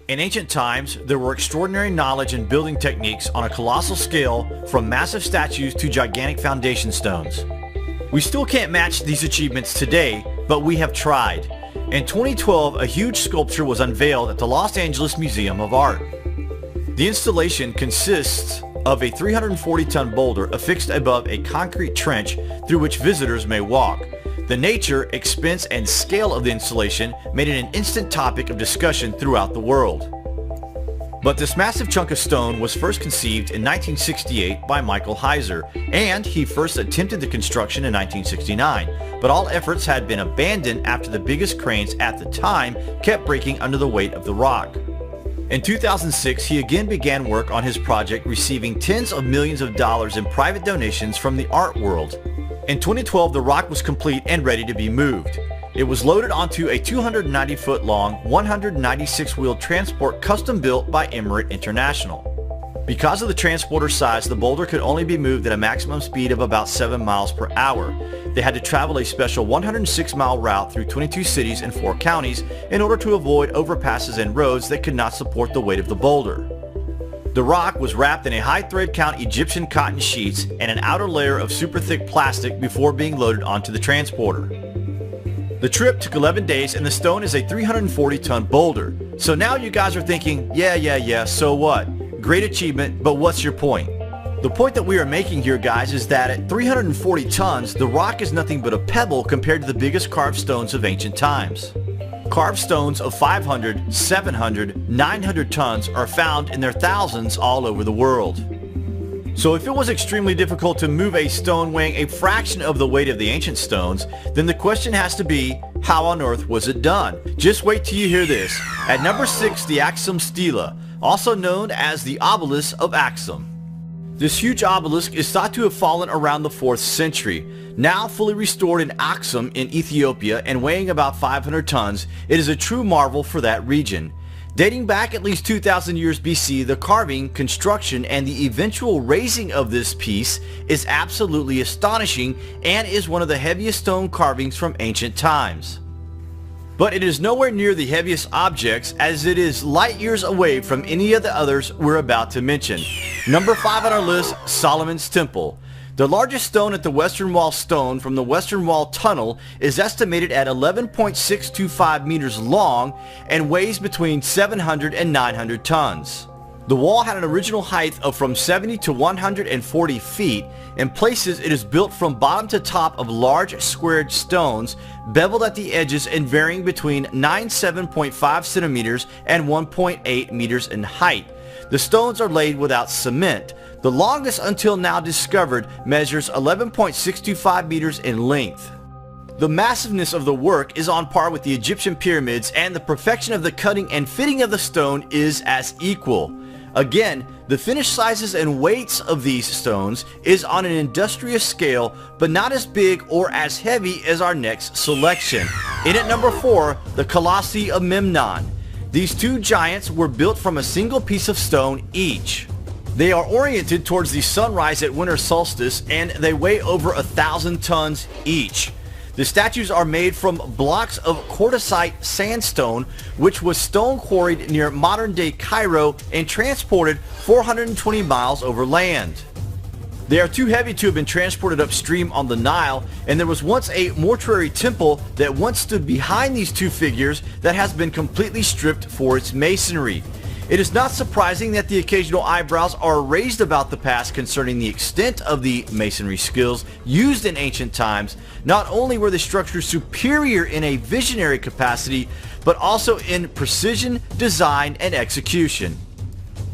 In ancient times, there were extraordinary knowledge and building techniques on a colossal scale, from massive statues to gigantic foundation stones. We still can't match these achievements today, but we have tried. In 2012, a huge sculpture was unveiled at the Los Angeles Museum of Art. The installation consists of a 340-ton boulder affixed above a concrete trench through which visitors may walk. The nature, expense, and scale of the installation made it an instant topic of discussion throughout the world. But this massive chunk of stone was first conceived in 1968 by Michael Heiser, and he first attempted the construction in 1969, but all efforts had been abandoned after the biggest cranes at the time kept breaking under the weight of the rock. In 2006, he again began work on his project, receiving tens of millions of dollars in private donations from the art world. In 2012, the rock was complete and ready to be moved. It was loaded onto a 290-foot-long, 196-wheel transport custom built by Emirate International. Because of the transporter size, the boulder could only be moved at a maximum speed of about 7 miles per hour. They had to travel a special 106-mile route through 22 cities and 4 counties in order to avoid overpasses and roads that could not support the weight of the boulder. The rock was wrapped in a high thread count Egyptian cotton sheets and an outer layer of super thick plastic before being loaded onto the transporter. The trip took 11 days and the stone is a 340-ton boulder. So now you guys are thinking, yeah, so what? Great achievement, but what's your point? The point that we are making here, guys, is that at 340 tons, the rock is nothing but a pebble compared to the biggest carved stones of ancient times. Carved stones of 500, 700, 900 tons are found in their thousands all over the world. So if it was extremely difficult to move a stone weighing a fraction of the weight of the ancient stones, then the question has to be, how on earth was it done? Just wait till you hear this. At number 6, the Axum Stela, also known as the Obelisk of Axum. This huge obelisk is thought to have fallen around the 4th century. Now fully restored in Axum in Ethiopia and weighing about 500 tons, it is a true marvel for that region. Dating back at least 2,000 years BC, the carving, construction, and the eventual raising of this piece is absolutely astonishing and is one of the heaviest stone carvings from ancient times. But it is nowhere near the heaviest objects, as it is light years away from any of the others we're about to mention. Number 5 on our list, Solomon's Temple. The largest stone at the Western Wall stone from the Western Wall Tunnel is estimated at 11.625 meters long and weighs between 700 and 900 tons. The wall had an original height of from 70 to 140 feet. In places, it is built from bottom to top of large squared stones, beveled at the edges and varying between 97.5 centimeters and 1.8 meters in height. The stones are laid without cement. The longest until now discovered measures 11.625 meters in length. The massiveness of the work is on par with the Egyptian pyramids, and the perfection of the cutting and fitting of the stone is as equal. Again, the finished sizes and weights of these stones is on an industrious scale, but not as big or as heavy as our next selection. In at number 4, the Colossi of Memnon. These two giants were built from a single piece of stone each. They are oriented towards the sunrise at winter solstice, and they weigh over 1,000 tons each. The statues are made from blocks of quartzite sandstone, which was stone quarried near modern-day Cairo and transported 420 miles over land. They are too heavy to have been transported upstream on the Nile, and there was once a mortuary temple that once stood behind these two figures that has been completely stripped for its masonry. It is not surprising that the occasional eyebrows are raised about the past concerning the extent of the masonry skills used in ancient times. Not only were the structures superior in a visionary capacity, but also in precision, design, and execution.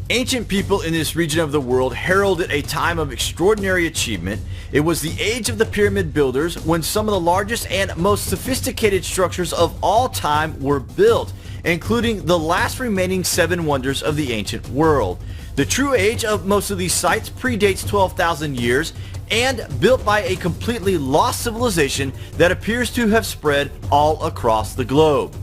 Ancient people in this region of the world heralded a time of extraordinary achievement. It was the age of the pyramid builders, when some of the largest and most sophisticated structures of all time were built, including the last remaining 7 wonders of the ancient world. The true age of most of these sites predates 12,000 years and built by a completely lost civilization that appears to have spread all across the globe.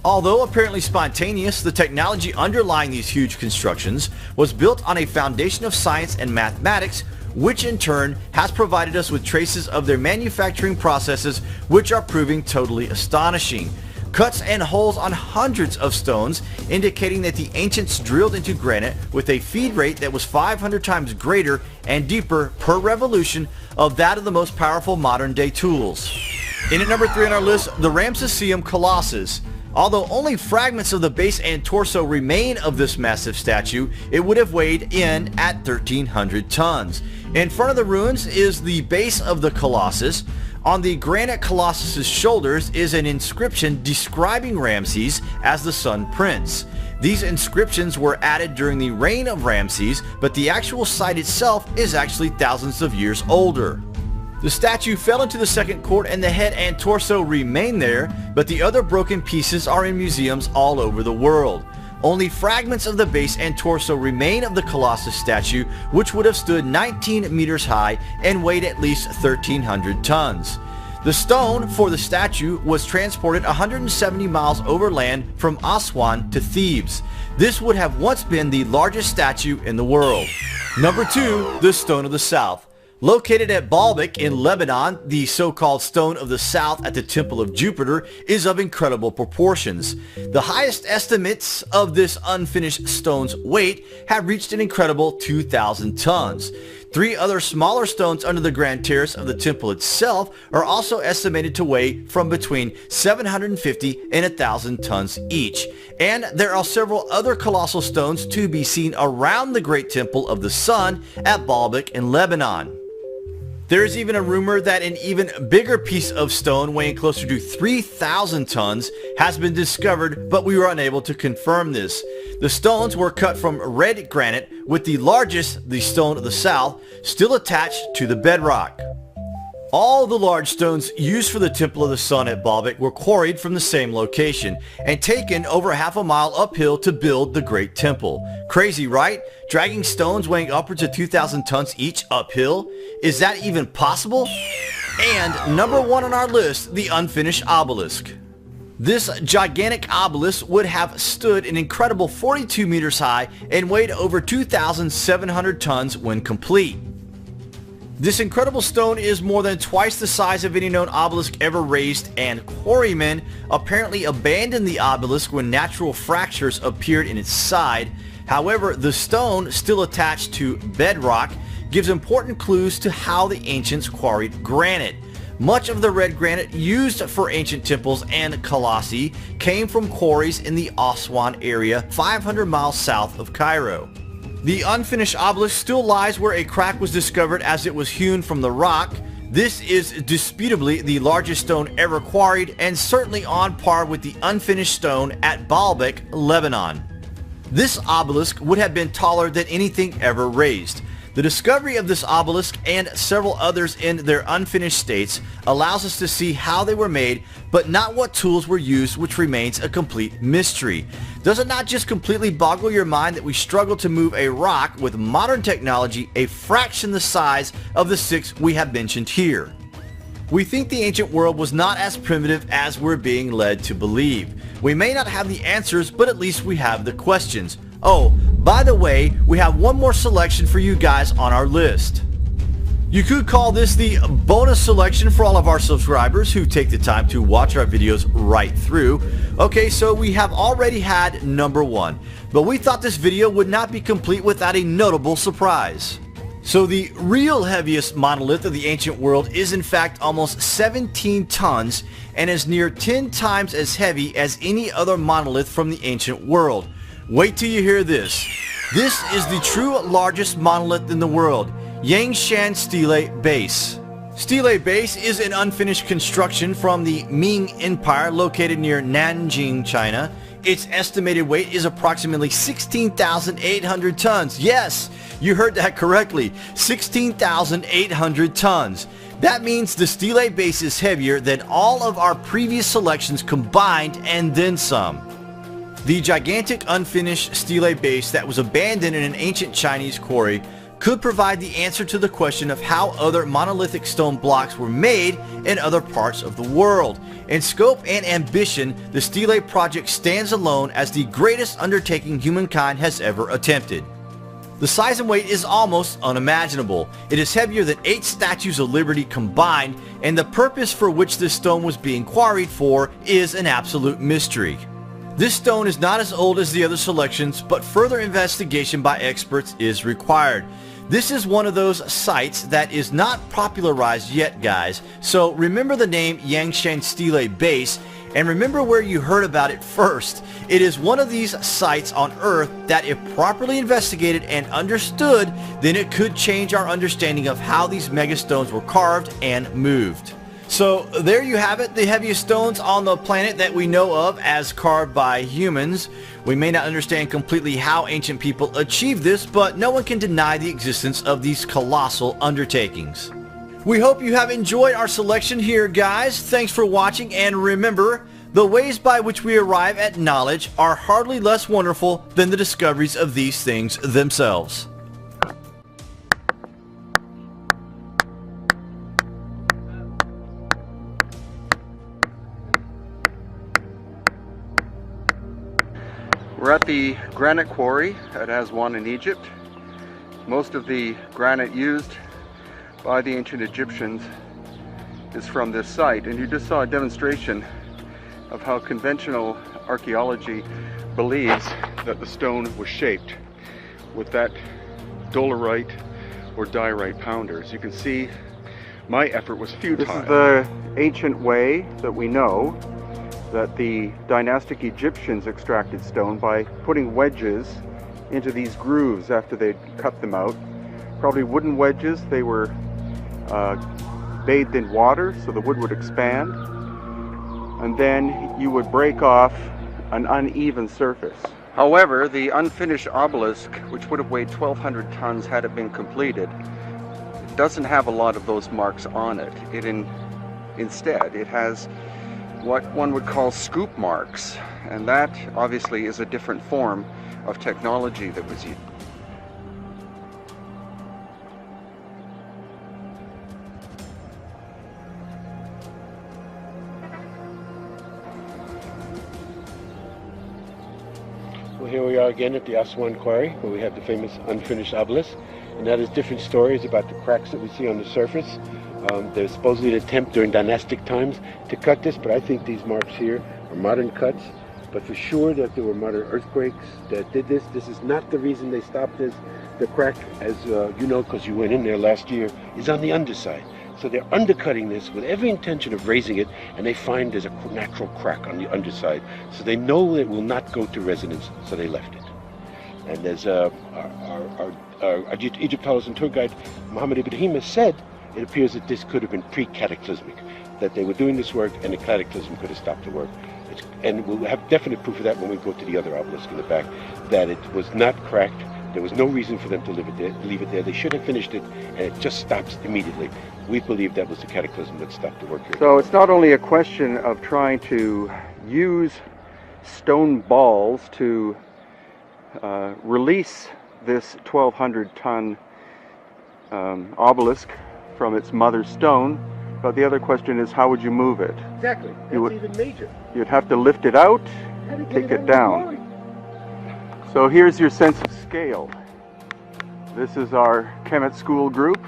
Although apparently spontaneous, the technology underlying these huge constructions was built on a foundation of science and mathematics, which in turn has provided us with traces of their manufacturing processes, which are proving totally astonishing. cuts and holes on hundreds of stones, indicating that the ancients drilled into granite with a feed rate that was 500 times greater and deeper per revolution of that of the most powerful modern day tools. In at number 3 on our list, the Ramesseum Colossus. Although only fragments of the base and torso remain of this massive statue, it would have weighed in at 1,300 tons. In front of the ruins is the base of the Colossus. On the granite Colossus's shoulders is an inscription describing Ramses as the Sun Prince. These inscriptions were added during the reign of Ramses, but the actual site itself is actually thousands of years older. The statue fell into the second court and the head and torso remain there, but the other broken pieces are in museums all over the world. Only fragments of the base and torso remain of the Colossus statue, which would have stood 19 meters high and weighed at least 1,300 tons. The stone for the statue was transported 170 miles overland from Aswan to Thebes. This would have once been the largest statue in the world. Number 2, the Stone of the South. Located at Baalbek in Lebanon, the so-called Stone of the South at the Temple of Jupiter is of incredible proportions. The highest estimates of this unfinished stone's weight have reached an incredible 2,000 tons. 3 other smaller stones under the grand terrace of the temple itself are also estimated to weigh from between 750 and 1,000 tons each. And there are several other colossal stones to be seen around the Great Temple of the Sun at Baalbek in Lebanon. There is even a rumor that an even bigger piece of stone weighing closer to 3,000 tons has been discovered, but we were unable to confirm this. The stones were cut from red granite, with the largest, the Stone of the South, still attached to the bedrock. All the large stones used for the Temple of the Sun at Baalbek were quarried from the same location and taken over half a mile uphill to build the Great Temple. Crazy, right? Dragging stones weighing upwards of 2,000 tons each uphill? Is that even possible? And number 1 on our list, the unfinished obelisk. This gigantic obelisk would have stood an incredible 42 meters high and weighed over 2,700 tons when complete. This incredible stone is more than twice the size of any known obelisk ever raised, and quarrymen apparently abandoned the obelisk when natural fractures appeared in its side. However, the stone, still attached to bedrock, gives important clues to how the ancients quarried granite. Much of the red granite used for ancient temples and colossi came from quarries in the Aswan area 500 miles south of Cairo. The unfinished obelisk still lies where a crack was discovered as it was hewn from the rock. This is disputably the largest stone ever quarried and certainly on par with the unfinished stone at Baalbek, Lebanon. This obelisk would have been taller than anything ever raised. The discovery of this obelisk and several others in their unfinished states allows us to see how they were made, but not what tools were used, which remains a complete mystery. Does it not just completely boggle your mind that we struggle to move a rock with modern technology a fraction the size of the 6 we have mentioned here? We think the ancient world was not as primitive as we're being led to believe. We may not have the answers, but at least we have the questions. Oh, by the way, we have one more selection for you guys on our list. You could call this the bonus selection for all of our subscribers who take the time to watch our videos right through. Okay, so we have already had number 1, but we thought this video would not be complete without a notable surprise. So the real heaviest monolith of the ancient world is in fact almost 17 tons and is near 10 times as heavy as any other monolith from the ancient world. Wait till you hear this. This is the true largest monolith in the world, Yangshan Stele Base. Stele Base is an unfinished construction from the Ming Empire located near Nanjing, China. Its estimated weight is approximately 16,800 tons. Yes, you heard that correctly, 16,800 tons. That means the Stele Base is heavier than all of our previous selections combined and then some. The gigantic unfinished Stele Base that was abandoned in an ancient Chinese quarry could provide the answer to the question of how other monolithic stone blocks were made in other parts of the world. In scope and ambition, the Stele project stands alone as the greatest undertaking humankind has ever attempted. The size and weight is almost unimaginable. It is heavier than 8 statues of Liberty combined, and the purpose for which this stone was being quarried for is an absolute mystery. This stone is not as old as the other selections, but further investigation by experts is required. This is one of those sites that is not popularized yet, guys, so remember the name Yangshan Stele Base, and remember where you heard about it first. It is one of these sites on Earth that, if properly investigated and understood, then it could change our understanding of how these megastones were carved and moved. So there you have it, the heaviest stones on the planet that we know of as carved by humans. We may not understand completely how ancient people achieved this, but no one can deny the existence of these colossal undertakings. We hope you have enjoyed our selection here, guys. Thanks for watching, and remember, the ways by which we arrive at knowledge are hardly less wonderful than the discoveries of these things themselves. We're at the granite quarry at Aswan in Egypt. Most of the granite used by the ancient Egyptians is from this site, and you just saw a demonstration of how conventional archaeology believes that the stone was shaped with that dolerite or diorite pounder. As you can see, my effort was futile. This is the ancient way that we know that the dynastic Egyptians extracted stone, by putting wedges into these grooves after they'd cut them out. Probably wooden wedges. They were bathed in water so the wood would expand, and then you would break off an uneven surface. However, the unfinished obelisk, which would have weighed 1,200 tons had it been completed, doesn't have a lot of those marks on it. Instead, it has what one would call scoop marks, and that obviously is a different form of technology that was used. Well, here we are again at the Aswan Quarry, where we have the famous unfinished obelisk, and that is different stories about the cracks that we see on the surface. There's supposedly an attempt during dynastic times to cut this, but I think these marks here are modern cuts. But for sure that there were modern earthquakes that did this. This is not the reason they stopped this. The crack, as you know, because you went in there last year, is on the underside. So they're undercutting this with every intention of raising it, and they find there's a natural crack on the underside. So they know it will not go to resonance, so they left it. And there's our Egyptologist and tour guide, Muhammad Ibrahim, has said it appears that this could have been pre-cataclysmic, that they were doing this work and the cataclysm could have stopped the work. And we'll have definite proof of that when we go to the other obelisk in the back, that it was not cracked. There was no reason for them to leave it there. They should have finished it, and it just stops immediately. We believe that was the cataclysm that stopped the work here. So it's not only a question of trying to use stone balls to release this 1,200-ton obelisk from its mother stone, but the other question is, how would you move it? Exactly. That's even major. You'd have to lift it out, take it down. So here's your sense of scale. This is our Kemet School group,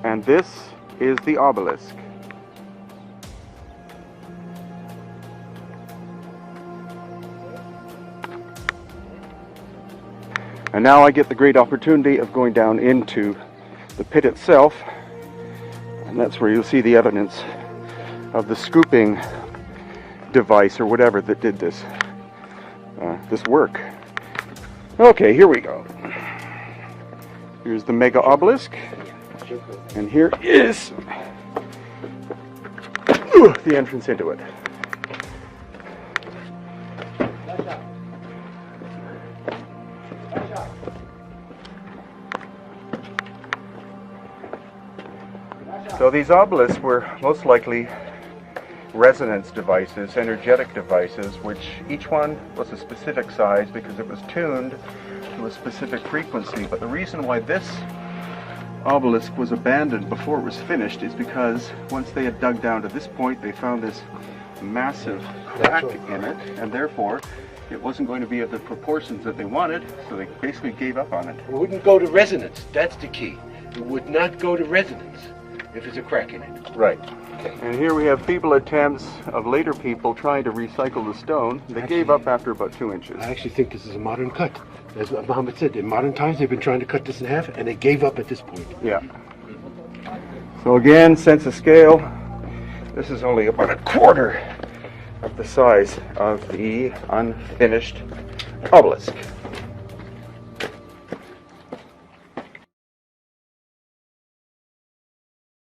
and this is the obelisk. And now I get the great opportunity of going down into the pit itself, and that's where you'll see the evidence of the scooping device or whatever that did this work. Okay, here we go. Here's the mega obelisk, and here is the entrance into it. So these obelisks were most likely resonance devices, energetic devices, which each one was a specific size because it was tuned to a specific frequency. But the reason why this obelisk was abandoned before it was finished is because once they had dug down to this point, they found this massive crack in it, and therefore it wasn't going to be of the proportions that they wanted, so they basically gave up on it. It wouldn't go to resonance. That's the key. It would not go to resonance if there's a crack in it. Right. And here we have feeble attempts of later people trying to recycle the stone. They gave up after about 2 inches. I actually think this is a modern cut. As Muhammad said, in modern times they've been trying to cut this in half, and they gave up at this point. Yeah. So again, sense of scale, this is only about a quarter of the size of the unfinished obelisk.